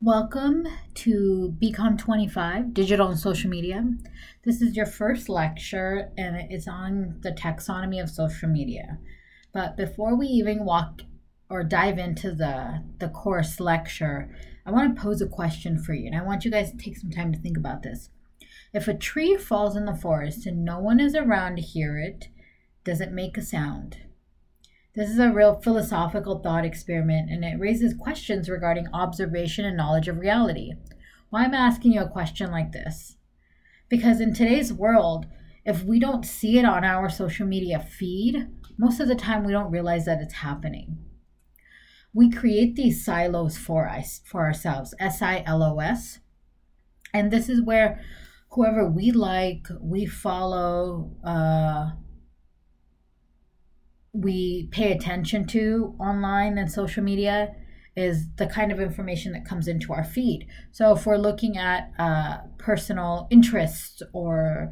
Welcome to BCom 25, Digital and Social Media. This is your first lecture and it's on the taxonomy of social media. But before we even walk or dive into the course lecture, I want to pose a question for you and I want you guys to take some time to think about this. If a tree falls in the forest and no one is around to hear it, does it make a sound? This is a real philosophical thought experiment and it raises questions regarding observation and knowledge of reality. Why am I asking you a question like this? Because in today's world, if we don't see it on our social media feed, most of the time we don't realize that it's happening. We create these silos for ourselves, SILOS, and this is where whoever we like, we follow, we pay attention to online and social media is the kind of information that comes into our feed. So if we're looking at personal interests or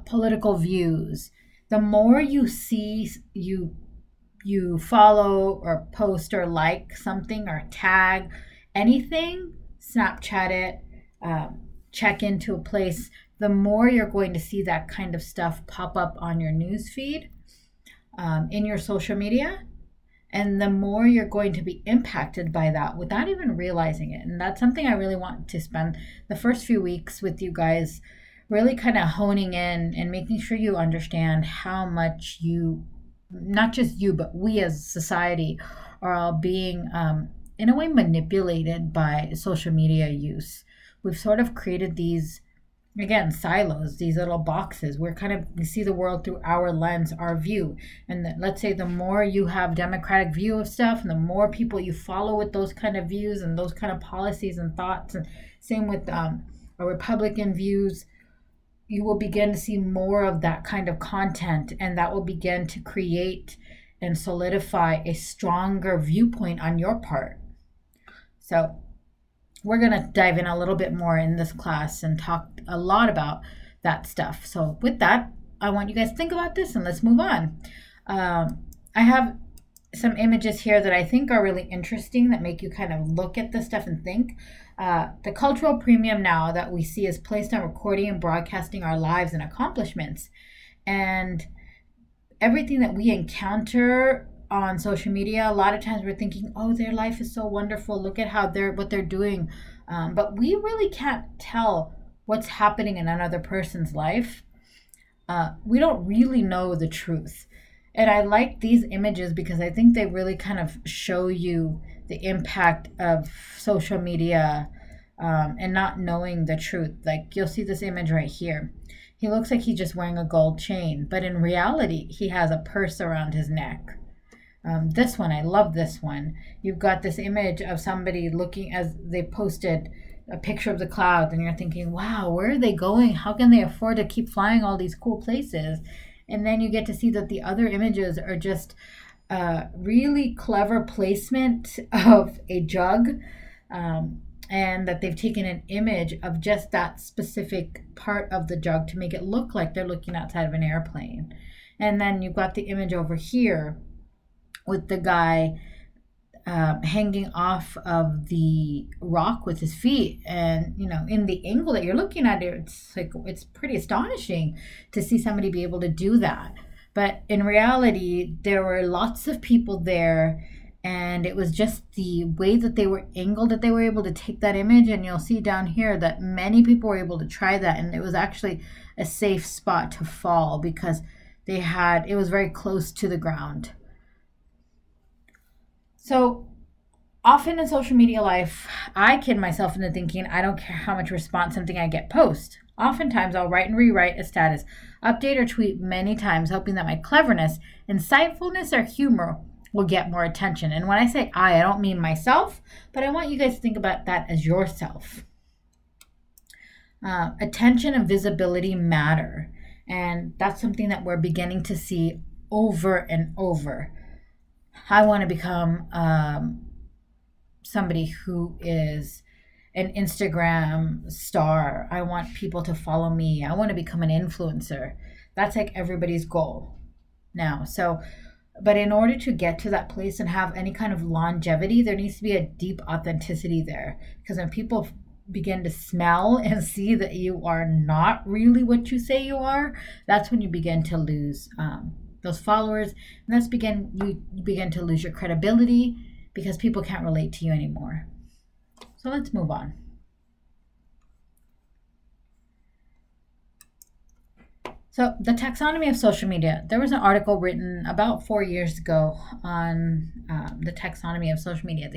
political views, the more you see, you follow or post or like something or tag anything, Snapchat it, check into a place, the more you're going to see that kind of stuff pop up on your news feed, in your social media, and the more you're going to be impacted by that without even realizing it. And that's something I really want to spend the first few weeks with you guys really kind of honing in and making sure you understand how much you, not just you, but we as society are all being, in a way, manipulated by social media use. We've sort of created these, again, silos, these little boxes. We see the world through our lens, our view. And let's say the more you have democratic view of stuff and the more people you follow with those kind of views and those kind of policies and thoughts, and same with Republican views, you will begin to see more of that kind of content, and that will begin to create and solidify a stronger viewpoint on your part. So we're going to dive in a little bit more in this class and talk a lot about that stuff. So with that, I want you guys to think about this and let's move on. I have some images here that I think are really interesting that make you kind of look at this stuff and think. The cultural premium now that we see is placed on recording and broadcasting our lives and accomplishments. And everything that we encounter on social media, a lot of times we're thinking, oh, their life is so wonderful, look at what they're doing, but we really can't tell what's happening in another person's life. We don't really know the truth. And I like these images because I think they really kind of show you the impact of social media, and not knowing the truth. Like, you'll see this image right here. He looks like he's just wearing a gold chain, but in reality he has a purse around his neck. This one, I love this one. You've got this image of somebody looking, as they posted a picture of the clouds, and you're thinking, wow, where are they going? How can they afford to keep flying all these cool places? And then you get to see that the other images are just really clever placement of a jug, and that they've taken an image of just that specific part of the jug to make it look like they're looking outside of an airplane. And then you've got the image over here with the guy hanging off of the rock with his feet, and in the angle that you're looking at it, it's pretty astonishing to see somebody be able to do that. But in reality, there were lots of people there, and it was just the way that they were angled that they were able to take that image. And you'll see down here that many people were able to try that, and it was actually a safe spot to fall because it was very close to the ground. So often in social media life, I kid myself into thinking I don't care how much response something I get post. Oftentimes I'll write and rewrite a status, update or tweet many times, hoping that my cleverness, insightfulness, or humor will get more attention. And when I say I don't mean myself, but I want you guys to think about that as yourself. Attention and visibility matter. And that's something that we're beginning to see over and over. I want to become somebody who is an Instagram star. I want people to follow me. I want to become an influencer. That's like everybody's goal now. So But in order to get to that place and have any kind of longevity, there needs to be a deep authenticity there. Because when people begin to smell and see that you are not really what you say you are, that's when you begin to lose those followers, and you begin to lose your credibility because people can't relate to you anymore. So let's move on. So, the taxonomy of social media. There was an article written about 4 years ago on the taxonomy of social media.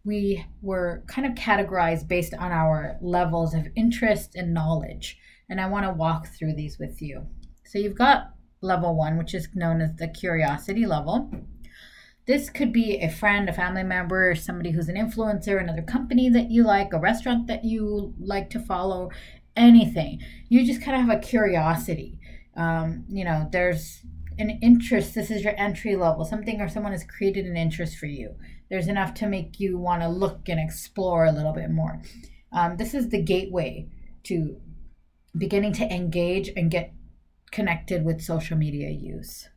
We were kind of categorized based on our levels of interest and knowledge. And I want to walk through these with you. So, you've got level 1, which is known as the curiosity level. This could be a friend, a family member, somebody who's an influencer, another company that you like, a restaurant that you like to follow, anything. You just kind of have a curiosity. There's an interest. This is your entry level. Something or someone has created an interest for you. There's enough to make you want to look and explore a little bit more. This is the gateway to beginning to engage and get connected with social media use.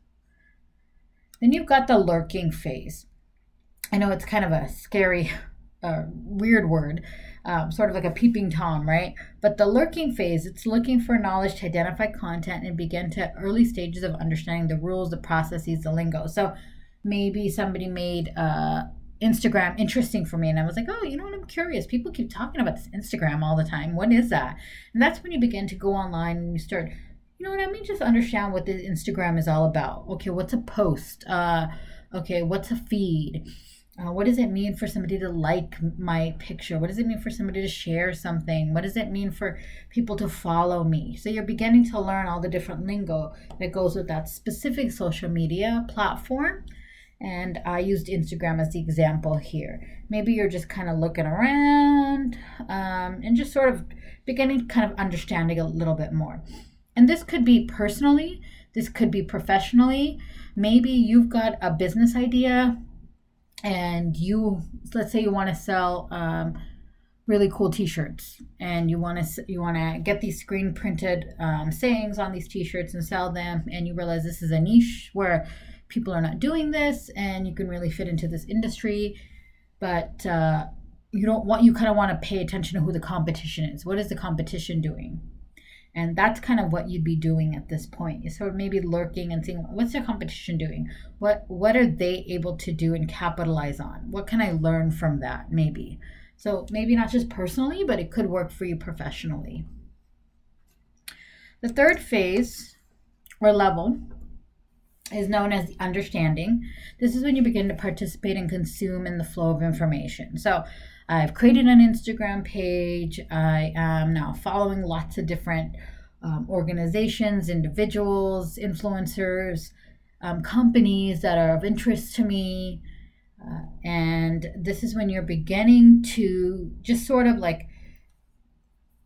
Then you've got the lurking phase. I know it's kind of a scary, weird word, sort of like a peeping Tom, right? But the lurking phase, it's looking for knowledge to identify content and begin to early stages of understanding the rules, the processes, the lingo. So maybe somebody made Instagram interesting for me, and I was like, oh, you know what? I'm curious. People keep talking about this Instagram all the time. What is that? And that's when you begin to go online and you start, you know what I mean? Just understand what the Instagram is all about. Okay, what's a post? Okay, what's a feed? What does it mean for somebody to like my picture? What does it mean for somebody to share something? What does it mean for people to follow me? So you're beginning to learn all the different lingo that goes with that specific social media platform. And I used Instagram as the example here. Maybe you're just kind of looking around and just sort of beginning to kind of understanding a little bit more. And this could be personally, this could be professionally. Maybe you've got a business idea and let's say you want to sell really cool t-shirts, and you want to get these screen printed sayings on these t-shirts and sell them, and you realize this is a niche where people are not doing this and you can really fit into this industry, but you kind of want to pay attention to who the competition is. What is the competition doing? And that's kind of what you'd be doing at this point. So maybe lurking and seeing, what's their competition doing? What are they able to do and capitalize on? What can I learn from that, maybe? So maybe not just personally, but it could work for you professionally. The third phase or level is known as the understanding. This is when you begin to participate and consume in the flow of information. So I've created an Instagram page. I am now following lots of different organizations, individuals, influencers, companies that are of interest to me. And this is when you're beginning to just sort of like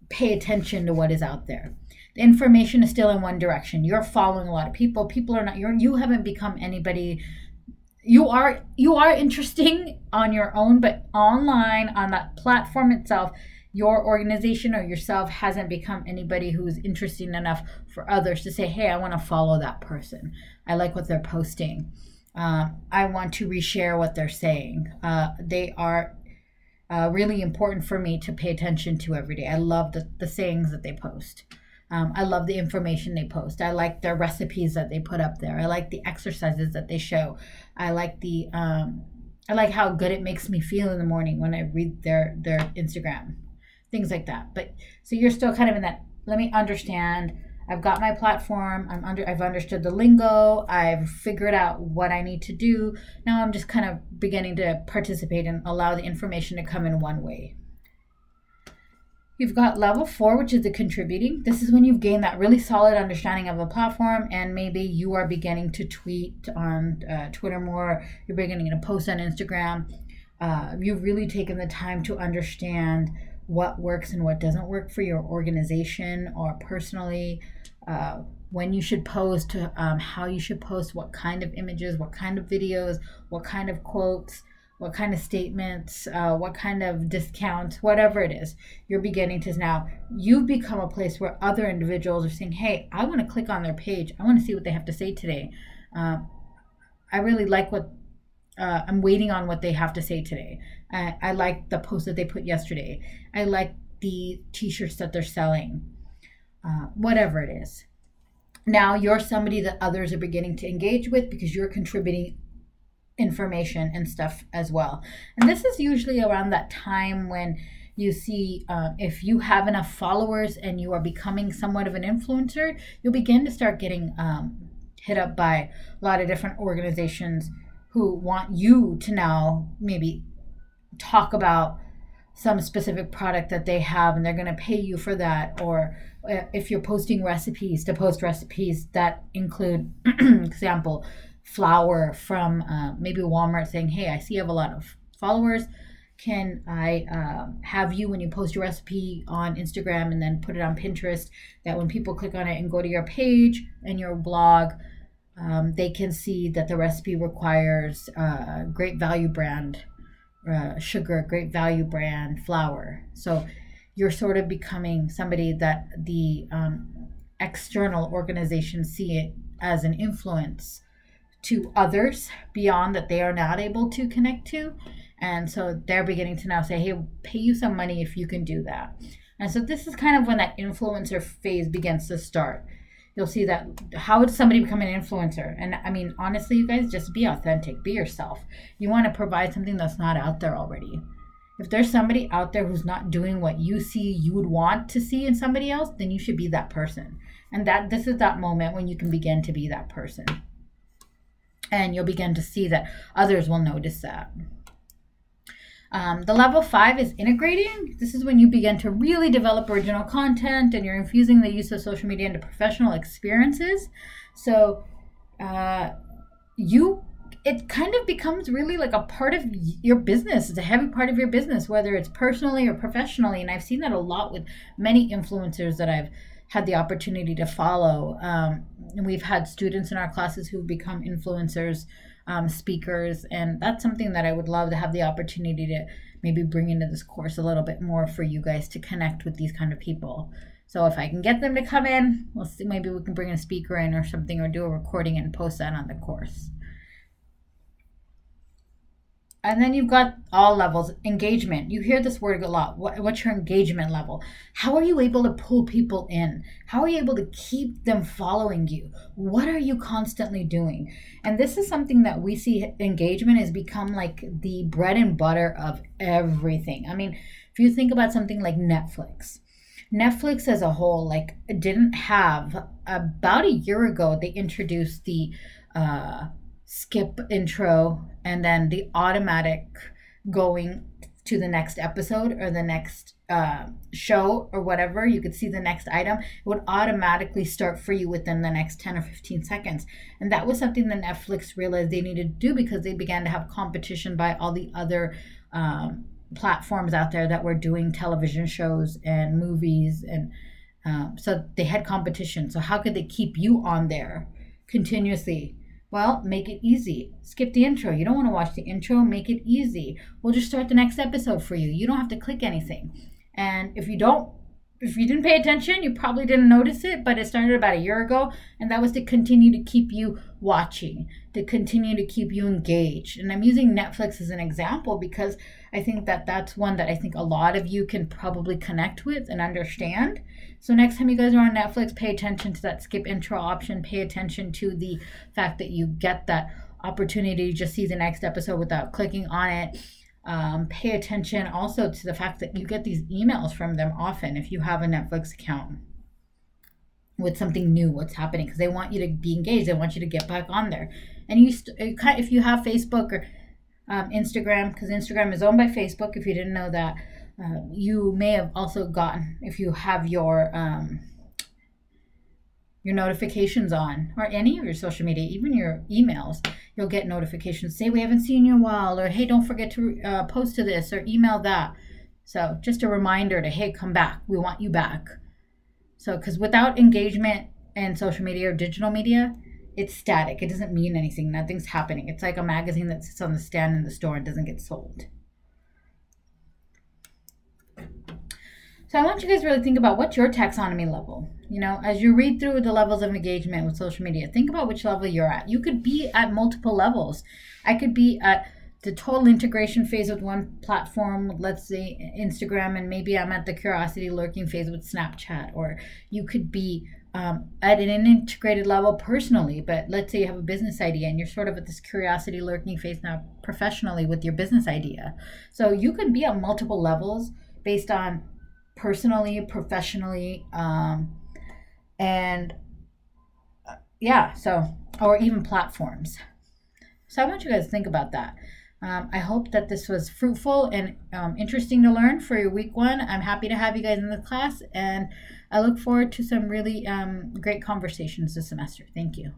pay attention to what is out there. The information is still in one direction. You're following a lot of people. People are not, you haven't become anybody. You are interesting on your own, but online, on that platform itself, your organization or yourself hasn't become anybody who is interesting enough for others to say, hey, I want to follow that person. I like what they're posting. I want to reshare what they're saying. They are really important for me to pay attention to every day. I love the sayings that they post. I love the information they post. I like their recipes that they put up there. I like the exercises that they show. I like I like how good it makes me feel in the morning when I read their Instagram, things like that. But so you're still kind of in that. Let me understand. I've got my platform. I've understood the lingo. I've figured out what I need to do. Now I'm just kind of beginning to participate and allow the information to come in one way. You've got level 4, which is the contributing. This is when you've gained that really solid understanding of a platform, and maybe you are beginning to tweet on Twitter more. You're beginning to post on Instagram. You've really taken the time to understand what works and what doesn't work for your organization or personally. When you should post, how you should post, what kind of images, what kind of videos, what kind of quotes, what kind of statements, what kind of discounts, whatever it is. You're beginning to now, you've become a place where other individuals are saying, hey, I want to click on their page. I want to see what they have to say today. I really like what I'm waiting on what they have to say today. I like the post that they put yesterday. I like the t-shirts that they're selling. Whatever it is. Now you're somebody that others are beginning to engage with because you're contributing information and stuff as well. And this is usually around that time when you see if you have enough followers and you are becoming somewhat of an influencer, you'll begin to start getting hit up by a lot of different organizations who want you to now maybe talk about some specific product that they have and they're going to pay you for that. Or if you're posting recipes, to post recipes that include example flour from maybe Walmart, saying, hey, I see you have a lot of followers, can I have you, when you post your recipe on Instagram and then put it on Pinterest, that when people click on it and go to your page and your blog, they can see that the recipe requires Great Value brand sugar, Great Value brand flour. So you're sort of becoming somebody that the external organizations see it as an influence to others beyond that they are not able to connect to. And so they're beginning to now say, hey, pay you some money if you can do that. And so this is kind of when that influencer phase begins to start. You'll see that how would somebody become an influencer? And I mean, honestly, you guys, just be authentic, be yourself. You want to provide something that's not out there already. If there's somebody out there who's not doing what you see you would want to see in somebody else, then you should be that person. And that this is that moment when you can begin to be that person. And you'll begin to see that others will notice that. The level 5 is integrating. This is when you begin to really develop original content and you're infusing the use of social media into professional experiences. So it kind of becomes really like a part of your business. It's a heavy part of your business, whether it's personally or professionally. And I've seen that a lot with many influencers that I've had the opportunity to follow. And we've had students in our classes who've become influencers, speakers, and that's something that I would love to have the opportunity to maybe bring into this course a little bit more for you guys to connect with these kind of people. So if I can get them to come in, we'll see, maybe we can bring a speaker in or something, or do a recording and post that on the course. And then you've got all levels. Engagement. You hear this word a lot. What's your engagement level? How are you able to pull people in? How are you able to keep them following you? What are you constantly doing? And this is something that we see engagement has become like the bread and butter of everything. I mean, if you think about something like Netflix as a whole, like, didn't have, about a year ago, they introduced the skip intro and then the automatic going to the next episode or the next show or whatever. You could see the next item. It would automatically start for you within the next 10 or 15 seconds. And that was something that Netflix realized they needed to do because they began to have competition by all the other platforms out there that were doing television shows and movies. And so they had competition. So how could they keep you on there continuously? Well, make it easy. Skip the intro. You don't want to watch the intro. Make it easy. We'll just start the next episode for you. You don't have to click anything. And if you didn't pay attention, you probably didn't notice it, but it started about a year ago. And that was to continue to keep you watching, to continue to keep you engaged. And I'm using Netflix as an example because I think that that's one that I think a lot of you can probably connect with and understand. So next time you guys are on Netflix, pay attention to that skip intro option. Pay attention to the fact that you get that opportunity to just see the next episode without clicking on it. Pay attention also to the fact that you get these emails from them often if you have a Netflix account with something new, what's happening, because they want you to be engaged. They want you to get back on there. And if you have Facebook or Instagram, because Instagram is owned by Facebook, if you didn't know that, you may have also gotten, if you have your notifications on, or any of your social media, even your emails, you'll get notifications say we haven't seen you in a while, or hey, don't forget to post to this or email that. So just a reminder to, hey, come back, we want you back. So because without engagement and social media or digital media, it's static. It doesn't mean anything. Nothing's happening. It's like a magazine that sits on the stand in the store and doesn't get sold. So I want you guys to really think about what's your taxonomy level. As you read through the levels of engagement with social media, think about which level you're at. You could be at multiple levels. I could be at the total integration phase with one platform, let's say Instagram, and maybe I'm at the curiosity lurking phase with Snapchat. Or you could be at an integrated level personally, but let's say you have a business idea and you're sort of at this curiosity lurking phase now professionally with your business idea. So you could be at multiple levels based on personally, professionally, and yeah, so, or even platforms. So I want you guys to think about that. I hope that this was fruitful and interesting to learn for your week one. I'm happy to have you guys in the class, and I look forward to some really great conversations this semester. Thank you.